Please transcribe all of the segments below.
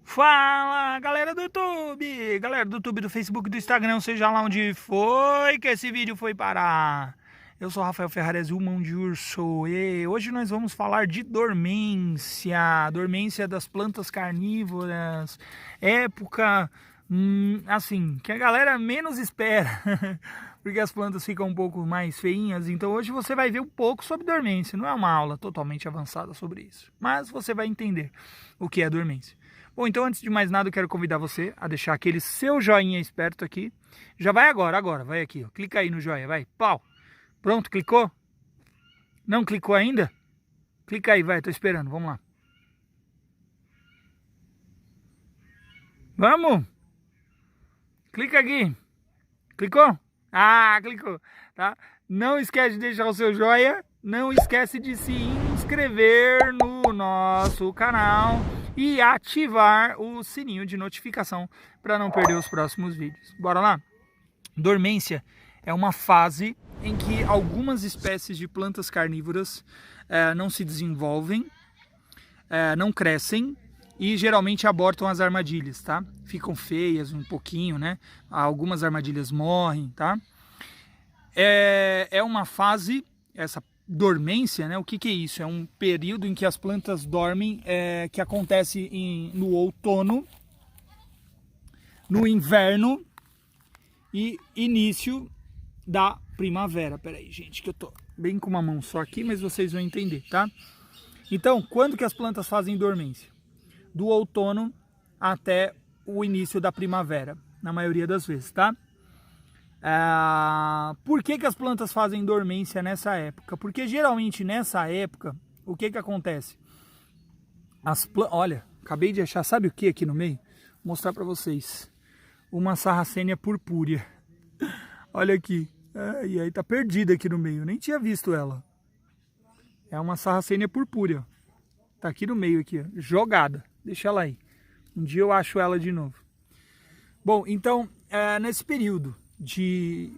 Fala galera do YouTube, do Facebook, do Instagram, seja lá onde foi que esse vídeo foi parar. Eu sou Rafael Ferrarese, o Mão de Urso, e hoje nós vamos falar de dormência das plantas carnívoras, época, assim, que a galera menos espera, porque as plantas ficam um pouco mais feinhas. Então hoje você vai ver um pouco sobre dormência, não é uma aula totalmente avançada sobre isso, mas você vai entender o que é dormência. Bom, então antes de mais nada eu quero convidar você a deixar aquele seu joinha esperto aqui. Já vai agora, vai aqui, ó. Clica aí no joinha, vai, pau. Pronto, clicou? Não clicou ainda? Clica aí, vai, tô esperando, vamos lá. Vamos? Clica aqui. Clicou? Ah, clicou, tá? Não esquece de deixar o seu joinha, não esquece de se inscrever no nosso canal e ativar o sininho de notificação para não perder os próximos vídeos. Bora lá? Dormência é uma fase em que algumas espécies de plantas carnívoras não se desenvolvem, não crescem e geralmente abortam as armadilhas, tá? Ficam feias um pouquinho, né? Algumas armadilhas morrem, tá? É uma fase, essa dormência, né? O que é isso? É um período em que as plantas dormem, que acontece no outono, no inverno e início da primavera. Pera aí, gente, que eu tô bem com uma mão só aqui, mas vocês vão entender, tá? Então, quando que as plantas fazem dormência? Do outono até o início da primavera, na maioria das vezes, tá? Por que as plantas fazem dormência nessa época? Porque geralmente nessa época, o que acontece? Olha, acabei de achar, sabe o que aqui no meio? Vou mostrar para vocês. Uma Sarracenia purpúrea. Olha aqui. E aí tá perdida aqui no meio, nem tinha visto ela. É uma Sarracenia purpúrea. Tá aqui no meio, aqui, ó, jogada. Deixa ela aí. Um dia eu acho ela de novo. Bom, então, nesse período de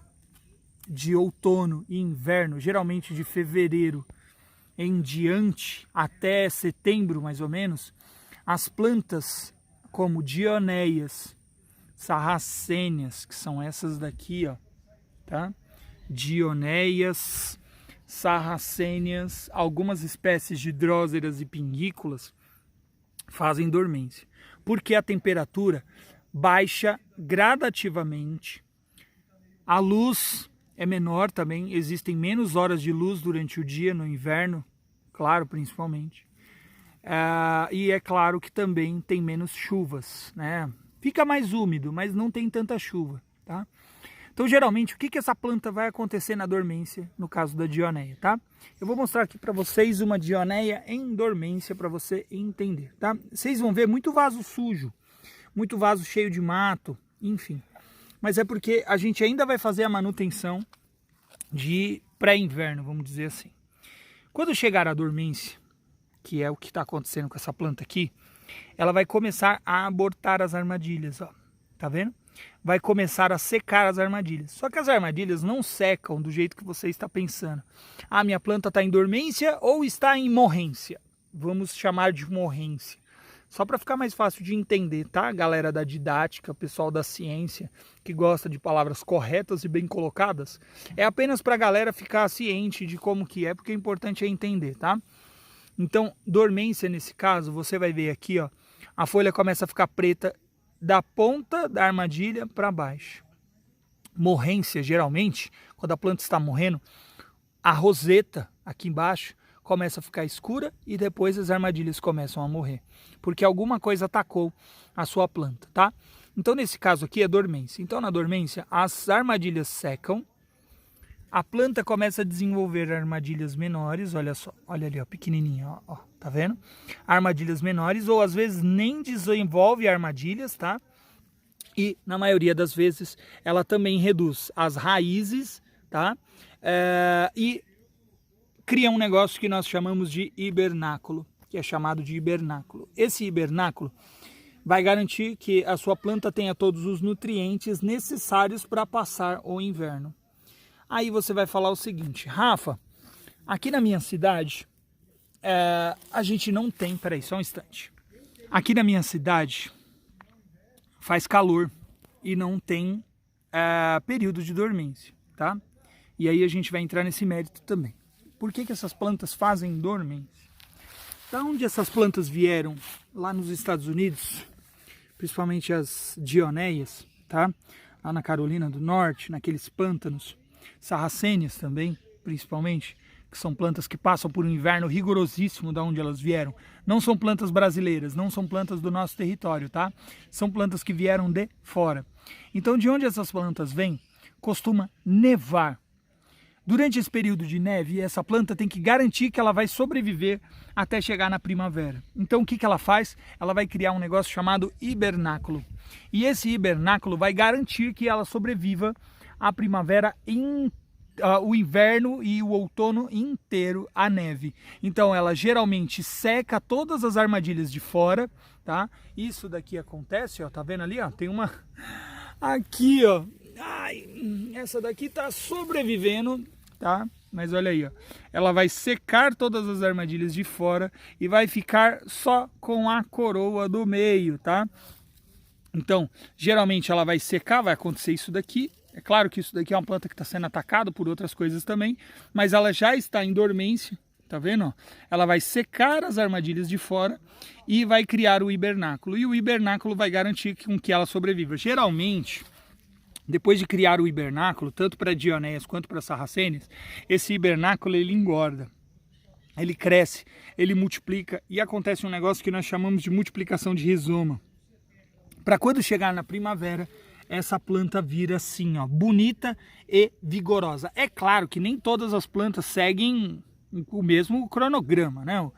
outono e inverno, geralmente de fevereiro em diante até setembro mais ou menos, as plantas como dioneias, sarracênias, que são essas daqui, ó, tá? Dioneias, sarracênias, algumas espécies de dróseras e pinguículas fazem dormência, porque a temperatura baixa gradativamente. A luz é menor também, existem menos horas de luz durante o dia, no inverno, claro, principalmente. E é claro que também tem menos chuvas, né? Fica mais úmido, mas não tem tanta chuva, tá? Então, geralmente, o que essa planta vai acontecer na dormência, no caso da dioneia, tá? Eu vou mostrar aqui para vocês uma dioneia em dormência para você entender, tá? Vocês vão ver muito vaso sujo, muito vaso cheio de mato, enfim. Mas é porque a gente ainda vai fazer a manutenção de pré-inverno, vamos dizer assim. Quando chegar a dormência, que é o que está acontecendo com essa planta aqui, ela vai começar a abortar as armadilhas, ó. Tá vendo? Vai começar a secar as armadilhas. Só que as armadilhas não secam do jeito que você está pensando. Ah, minha planta está em dormência ou está em morrência? Vamos chamar de morrência. Só para ficar mais fácil de entender, tá? Galera da didática, pessoal da ciência, que gosta de palavras corretas e bem colocadas, é apenas para a galera ficar ciente de como que é, porque o importante é entender, tá? Então, dormência nesse caso, você vai ver aqui, ó, a folha começa a ficar preta da ponta da armadilha para baixo. Morrência, geralmente, quando a planta está morrendo, a roseta aqui embaixo começa a ficar escura e depois as armadilhas começam a morrer, porque alguma coisa atacou a sua planta, tá? Então, nesse caso aqui é dormência. Então, na dormência, as armadilhas secam, a planta começa a desenvolver armadilhas menores, olha só, olha ali, ó, pequenininha, ó, tá vendo? Armadilhas menores, ou às vezes nem desenvolve armadilhas, tá? E, na maioria das vezes, ela também reduz as raízes, tá? E cria um negócio que nós chamamos de hibernáculo, que é chamado de hibernáculo. Esse hibernáculo vai garantir que a sua planta tenha todos os nutrientes necessários para passar o inverno. Aí você vai falar o seguinte: Rafa, aqui na minha cidade a gente não tem... Peraí, só um instante. Aqui na minha cidade faz calor e não tem período de dormência, tá? E aí a gente vai entrar nesse mérito também. Por que essas plantas fazem dormência? Da onde essas plantas vieram? Lá nos Estados Unidos, principalmente as dioneias, tá? Lá na Carolina do Norte, naqueles pântanos, sarracênias também, principalmente, que são plantas que passam por um inverno rigorosíssimo da onde elas vieram. Não são plantas brasileiras, não são plantas do nosso território, tá? São plantas que vieram de fora. Então, de onde essas plantas vêm? Costuma nevar. Durante esse período de neve, essa planta tem que garantir que ela vai sobreviver até chegar na primavera. Então o que ela faz? Ela vai criar um negócio chamado hibernáculo. E esse hibernáculo vai garantir que ela sobreviva a primavera, o inverno e o outono inteiro à neve. Então ela geralmente seca todas as armadilhas de fora, tá? Isso daqui acontece, ó, tá vendo ali, ó? Tem uma aqui, ó. Ai, essa daqui tá sobrevivendo, tá? Mas olha aí, ó. Ela vai secar todas as armadilhas de fora e vai ficar só com a coroa do meio, tá? Então, geralmente ela vai secar, vai acontecer isso daqui. É claro que isso daqui é uma planta que está sendo atacada por outras coisas também, mas ela já está em dormência, tá vendo? Ó? Ela vai secar as armadilhas de fora e vai criar o hibernáculo. E o hibernáculo vai garantir que ela sobreviva. Geralmente, depois de criar o hibernáculo, tanto para dioneias quanto para sarracênias, esse hibernáculo ele engorda, ele cresce, ele multiplica e acontece um negócio que nós chamamos de multiplicação de rizoma. Para quando chegar na primavera, essa planta vira assim, ó, bonita e vigorosa. É claro que nem todas as plantas seguem o mesmo cronograma, né?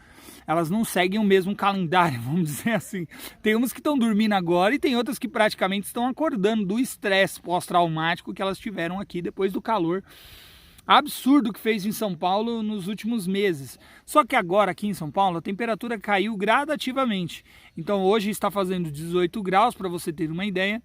Elas não seguem o mesmo calendário, vamos dizer assim. Tem umas que estão dormindo agora e tem outras que praticamente estão acordando do estresse pós-traumático que elas tiveram aqui depois do calor absurdo que fez em São Paulo nos últimos meses. Só que agora aqui em São Paulo a temperatura caiu gradativamente. Então hoje está fazendo 18 graus, para você ter uma ideia.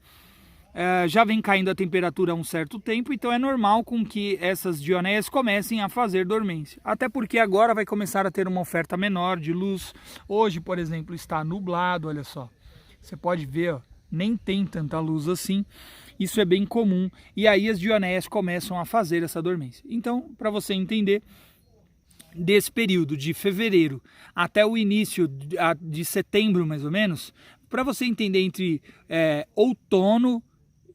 Já vem caindo a temperatura há um certo tempo, então é normal com que essas dioneias comecem a fazer dormência. Até porque agora vai começar a ter uma oferta menor de luz. Hoje, por exemplo, está nublado, olha só. Você pode ver, ó, nem tem tanta luz assim. Isso é bem comum e aí as dioneias começam a fazer essa dormência. Então, para você entender, desse período de fevereiro até o início de setembro, mais ou menos, para você entender entre outono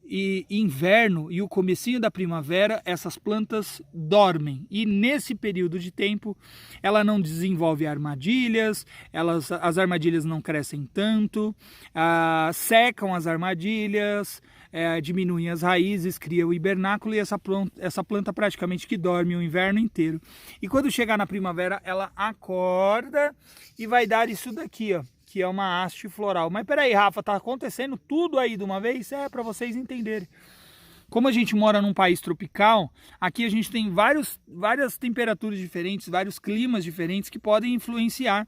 e inverno e o comecinho da primavera, essas plantas dormem. E nesse período de tempo, ela não desenvolve armadilhas, as armadilhas não crescem tanto, secam as armadilhas, diminuem as raízes, cria o hibernáculo e essa planta praticamente que dorme o inverno inteiro. E quando chegar na primavera, ela acorda e vai dar isso daqui, ó, que é uma haste floral. Mas peraí, Rafa, tá acontecendo tudo aí de uma vez? É, para vocês entenderem. Como a gente mora num país tropical, aqui a gente tem várias temperaturas diferentes, vários climas diferentes que podem influenciar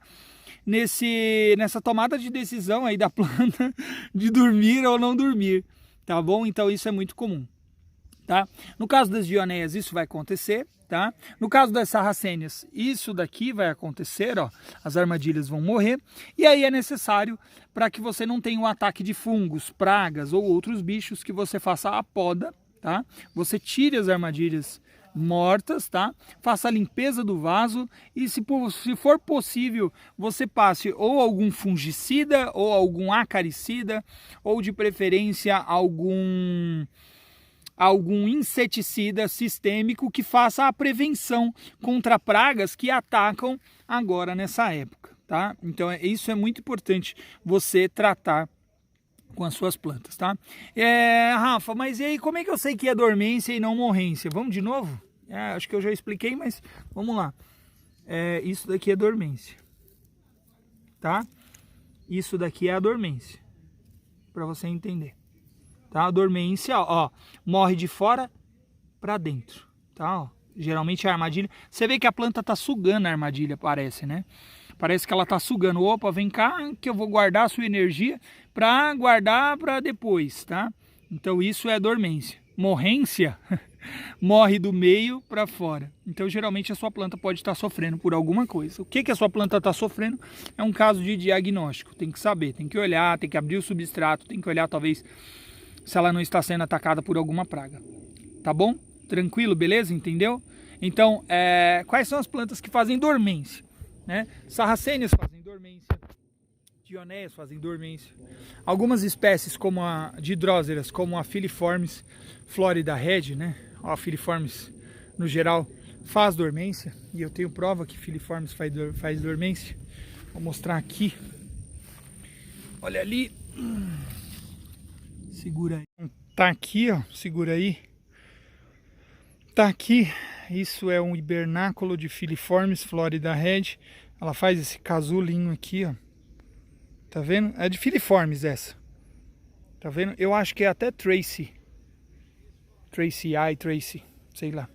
nessa tomada de decisão aí da planta de dormir ou não dormir, tá bom? Então isso é muito comum, tá? No caso das dioneias isso vai acontecer, tá? No caso das sarracênias, isso daqui vai acontecer, ó, as armadilhas vão morrer, e aí é necessário, para que você não tenha um ataque de fungos, pragas ou outros bichos, que você faça a poda, tá? Você tire as armadilhas mortas, tá? Faça a limpeza do vaso e se for possível, você passe ou algum fungicida, ou algum acaricida, ou de preferência algum inseticida sistêmico que faça a prevenção contra pragas que atacam agora nessa época, tá? Então isso é muito importante você tratar com as suas plantas, tá? Rafa, mas e aí como é que eu sei que é dormência e não morrência? Vamos de novo? Acho que eu já expliquei, mas vamos lá. Isso daqui é dormência, tá? Isso daqui é a dormência, para você entender. Tá? A dormência, ó, morre de fora para dentro, tá? Ó, geralmente a armadilha, você vê que a planta tá sugando a armadilha, parece, né? Parece que ela tá sugando. Opa, vem cá que eu vou guardar a sua energia para guardar para depois, tá? Então isso é dormência, morrência, morre do meio para fora. Então, geralmente, a sua planta pode estar sofrendo por alguma coisa. O que a sua planta está sofrendo é um caso de diagnóstico. Tem que saber, tem que olhar, tem que abrir o substrato, tem que olhar, talvez, se ela não está sendo atacada por alguma praga. Tá bom? Tranquilo, beleza? Entendeu? Então, quais são as plantas que fazem dormência? Né? Sarracênias fazem dormência. Dionéias fazem dormência. Algumas espécies como a de Dróseras, como a Filiformes Florida Red, né? A Filiformes no geral faz dormência, e eu tenho prova que Filiformes faz dormência. Vou mostrar aqui. Olha ali. Segura aí. Tá aqui, ó. Segura aí. Tá aqui. Isso é um hibernáculo de Filiformes Florida Red. Ela faz esse casulinho aqui, ó. Tá vendo? É de Filiformes essa. Tá vendo? Eu acho que é até Tracy, sei lá.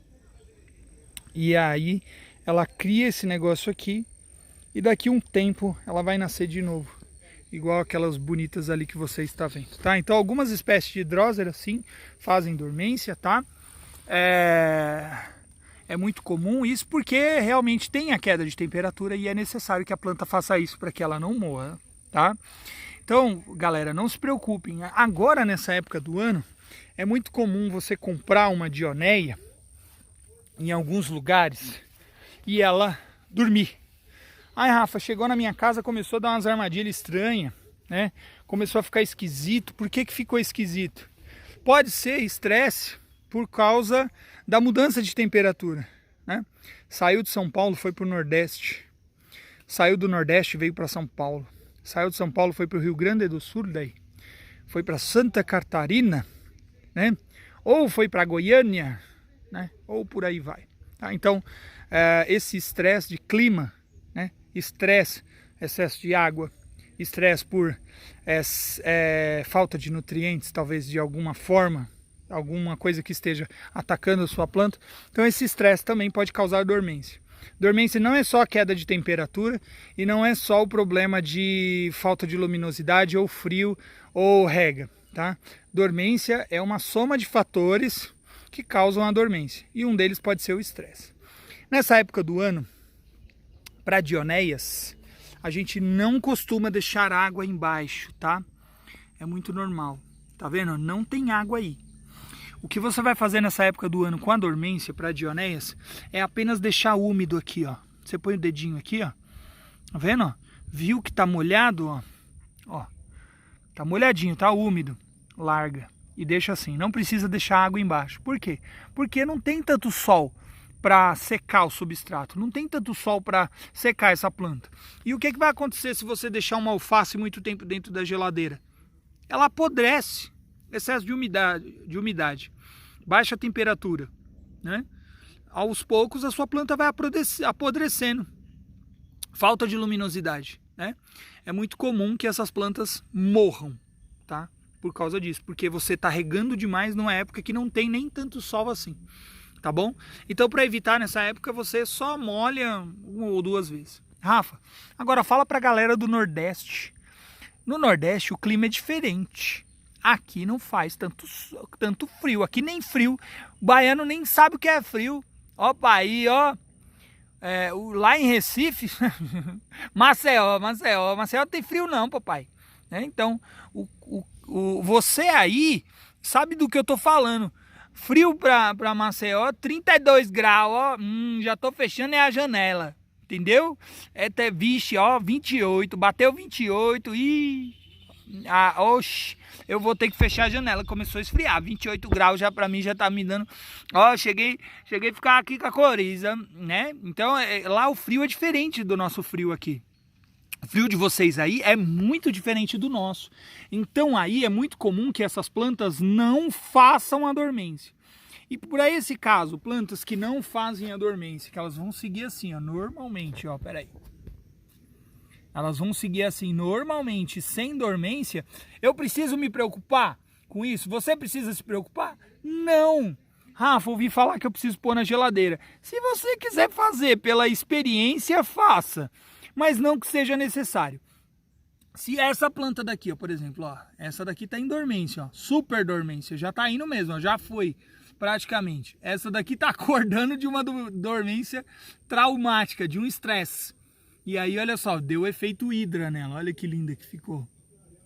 E aí ela cria esse negócio aqui e daqui um tempo ela vai nascer de novo. Igual aquelas bonitas ali que você está vendo, tá? Então algumas espécies de Drósera, sim, fazem dormência, tá? É muito comum isso porque realmente tem a queda de temperatura e é necessário que a planta faça isso para que ela não morra. Tá? Então, galera, não se preocupem. Agora, nessa época do ano, é muito comum você comprar uma dionéia em alguns lugares e ela dormir. Aí, Rafa, chegou na minha casa, começou a dar umas armadilhas estranhas, né? Começou a ficar esquisito. Por que ficou esquisito? Pode ser estresse por causa da mudança de temperatura, né? Saiu de São Paulo, foi para o Nordeste. Saiu do Nordeste, veio para São Paulo. Saiu de São Paulo, foi para o Rio Grande do Sul, daí foi para Santa Catarina, né? Ou foi para Goiânia, né? Ou por aí vai. Tá? Então, esse estresse de clima, né? Estresse, excesso de água, estresse por falta de nutrientes, talvez de alguma forma, alguma coisa que esteja atacando a sua planta. Então, esse estresse também pode causar dormência. Dormência não é só a queda de temperatura e não é só o problema de falta de luminosidade ou frio ou rega, tá? Dormência é uma soma de fatores que causam a dormência e um deles pode ser o estresse. Nessa época do ano, para dionéias, a gente não costuma deixar água embaixo, tá? É muito normal, tá vendo? Não tem água aí. O que você vai fazer nessa época do ano com a dormência para dionéias é apenas deixar úmido aqui, ó. Você põe o dedinho aqui, ó. Tá vendo, ó? Viu que tá molhado, ó? Ó. Tá molhadinho, tá úmido. Larga e deixa assim. Não precisa deixar água embaixo. Por quê? Porque não tem tanto sol para secar o substrato. Não tem tanto sol para secar essa planta. E o que vai acontecer se você deixar uma alface muito tempo dentro da geladeira? Ela apodrece. Excesso de umidade, baixa temperatura, né? Aos poucos a sua planta vai apodrecendo, falta de luminosidade, né? É muito comum que essas plantas morram, tá? Por causa disso, porque você está regando demais numa época que não tem nem tanto sol assim, tá bom? Então, para evitar nessa época, você só molha uma ou duas vezes. Rafa, agora fala para a galera do Nordeste. No Nordeste o clima é diferente. Aqui não faz tanto frio. Aqui nem frio. O baiano nem sabe o que é frio. Ó, aí, ó. Lá em Recife, Maceió não tem frio não, papai. Então, você aí sabe do que eu tô falando. Frio pra Maceió, 32 graus, ó. Já tô fechando a janela. Entendeu? Vixe, ó, 28. Bateu 28 e... oxe, eu vou ter que fechar a janela. Começou a esfriar, 28 graus já pra mim já tá me dando. Ó, cheguei a ficar aqui com a coriza, né? Então lá o frio é diferente do nosso frio aqui. O frio de vocês aí é muito diferente do nosso. Então aí é muito comum que essas plantas não façam a dormência. E por aí esse caso, plantas que não fazem a dormência, que elas vão seguir assim, ó, normalmente, ó, peraí. Elas vão seguir assim normalmente, sem dormência. Eu preciso me preocupar com isso? Você precisa se preocupar? Não! Rafa, ouvi falar que eu preciso pôr na geladeira. Se você quiser fazer pela experiência, faça. Mas não que seja necessário. Se essa planta daqui, ó, por exemplo, ó, essa daqui tá em dormência, ó, super dormência, já tá indo mesmo, ó, já foi praticamente. Essa daqui tá acordando de uma dormência traumática, de um estresse. E aí, olha só, deu efeito hidra nela, olha que linda que ficou.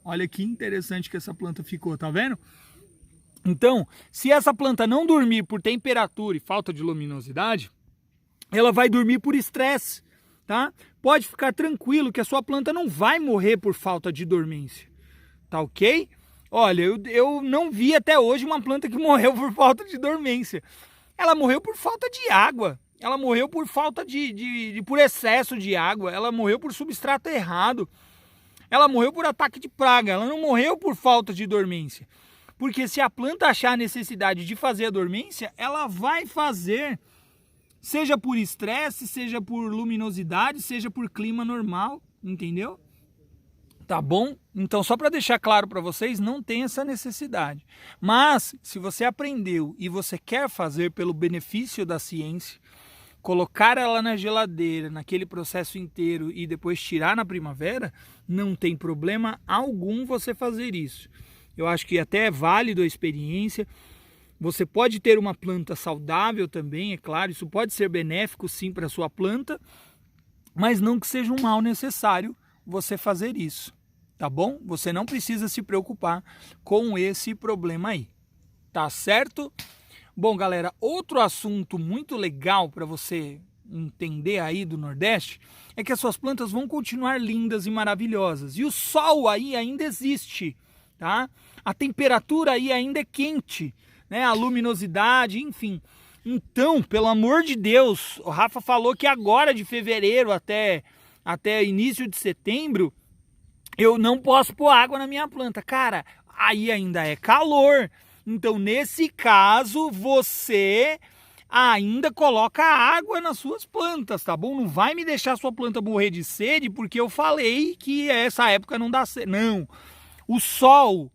Olha que interessante que essa planta ficou, tá vendo? Então, se essa planta não dormir por temperatura e falta de luminosidade, ela vai dormir por estresse, tá? Pode ficar tranquilo que a sua planta não vai morrer por falta de dormência, tá ok? Olha, eu não vi até hoje uma planta que morreu por falta de dormência. Ela morreu por falta de água, ela morreu por falta por excesso de água, ela morreu por substrato errado, ela morreu por ataque de praga, ela não morreu por falta de dormência. Porque se a planta achar a necessidade de fazer a dormência, ela vai fazer, seja por estresse, seja por luminosidade, seja por clima normal, entendeu? Tá bom? Então, só para deixar claro para vocês, não tem essa necessidade. Mas, se você aprendeu e você quer fazer pelo benefício da ciência, colocar ela na geladeira, naquele processo inteiro e depois tirar na primavera, não tem problema algum você fazer isso. Eu acho que até é válido a experiência. Você pode ter uma planta saudável também, é claro, isso pode ser benéfico sim para a sua planta, mas não que seja um mal necessário você fazer isso, tá bom? Você não precisa se preocupar com esse problema aí, tá certo? Bom, galera, outro assunto muito legal para você entender aí do Nordeste é que as suas plantas vão continuar lindas e maravilhosas. E o sol aí ainda existe, tá? A temperatura aí ainda é quente, né? A luminosidade, enfim. Então, pelo amor de Deus, o Rafa falou que agora de fevereiro até início de setembro, eu não posso pôr água na minha planta. Cara, aí ainda é calor. Então, nesse caso, você ainda coloca água nas suas plantas, tá bom? Não vai me deixar a sua planta morrer de sede porque eu falei que essa época não dá certo. Não. O sol,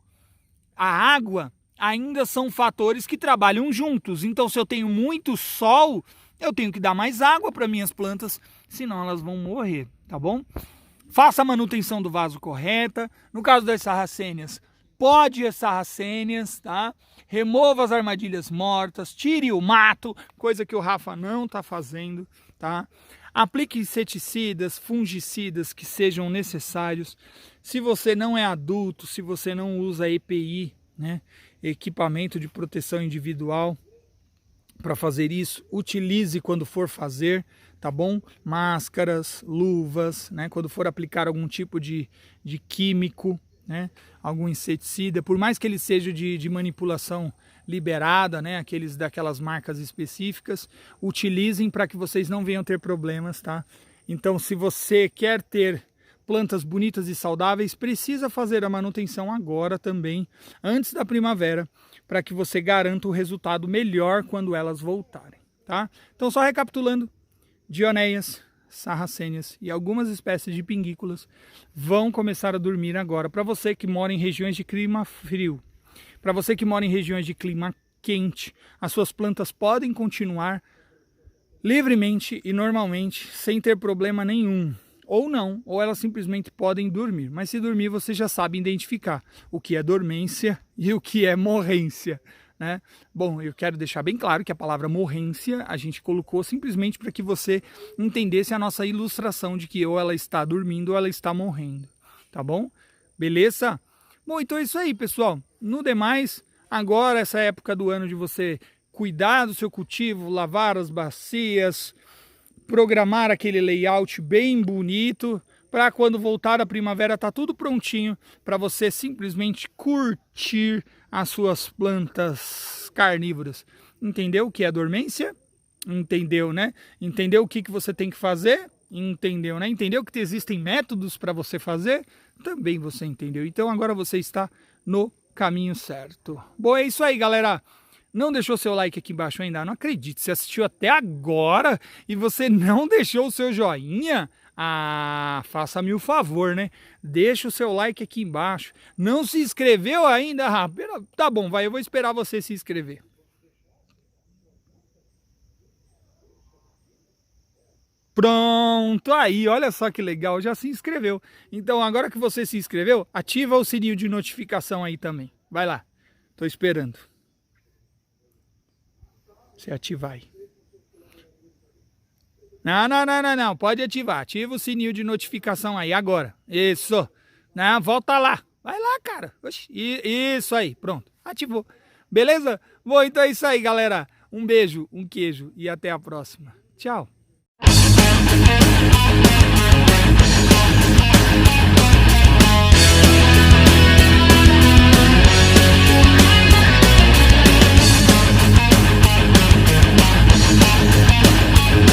a água, ainda são fatores que trabalham juntos. Então, se eu tenho muito sol, eu tenho que dar mais água para minhas plantas, senão elas vão morrer, tá bom? Faça a manutenção do vaso correta. No caso das sarracênias, pode as sarracênias, tá? Remova as armadilhas mortas, tire o mato, coisa que o Rafa não está fazendo, tá? Aplique inseticidas, fungicidas que sejam necessários. Se você não é adulto, se você não usa EPI, né, equipamento de proteção individual, para fazer isso, utilize quando for fazer, tá bom? Máscaras, luvas, né, quando for aplicar algum tipo de químico, né, algum inseticida, por mais que ele seja de manipulação liberada, né, aqueles daquelas marcas específicas, utilizem para que vocês não venham ter problemas, tá? Então, se você quer ter plantas bonitas e saudáveis, precisa fazer a manutenção agora também, antes da primavera, para que você garanta o resultado melhor quando elas voltarem, tá? Então, só recapitulando, dioneias, sarracênias e algumas espécies de pinguículas vão começar a dormir agora. Para você que mora em regiões de clima frio, para você que mora em regiões de clima quente, as suas plantas podem continuar livremente e normalmente, sem ter problema nenhum. Ou não, ou elas simplesmente podem dormir. Mas se dormir, você já sabe identificar o que é dormência e o que é morrência, né? Bom, eu quero deixar bem claro que a palavra morrência a gente colocou simplesmente para que você entendesse a nossa ilustração de que ou ela está dormindo ou ela está morrendo, tá bom? Beleza? Bom, então é isso aí, pessoal. No demais, agora essa época do ano de você cuidar do seu cultivo, lavar as bacias, programar aquele layout bem bonito, para quando voltar a primavera tá tudo prontinho para você simplesmente curtir as suas plantas carnívoras. Entendeu o que é dormência? Entendeu, né? Entendeu o que você tem que fazer? Entendeu, né? Entendeu que existem métodos para você fazer? Também você entendeu. Então agora você está no caminho certo. Bom, é isso aí, galera. Não deixou seu like aqui embaixo ainda? Não acredito, você assistiu até agora e você não deixou o seu joinha? Ah, faça-me o favor, né? Deixa o seu like aqui embaixo. Não se inscreveu ainda? Ah, tá bom, vai, eu vou esperar você se inscrever. Pronto, aí, olha só que legal, já se inscreveu. Então, agora que você se inscreveu, ativa o sininho de notificação aí também. Vai lá, tô esperando. Você ativar aí. Não, pode ativar. Ativa o sininho de notificação aí, agora. Isso. Não, volta lá. Vai lá, cara. Oxi, isso aí, pronto. Ativou. Beleza? Bom, então é isso aí, galera. Um beijo, um queijo e até a próxima. Tchau.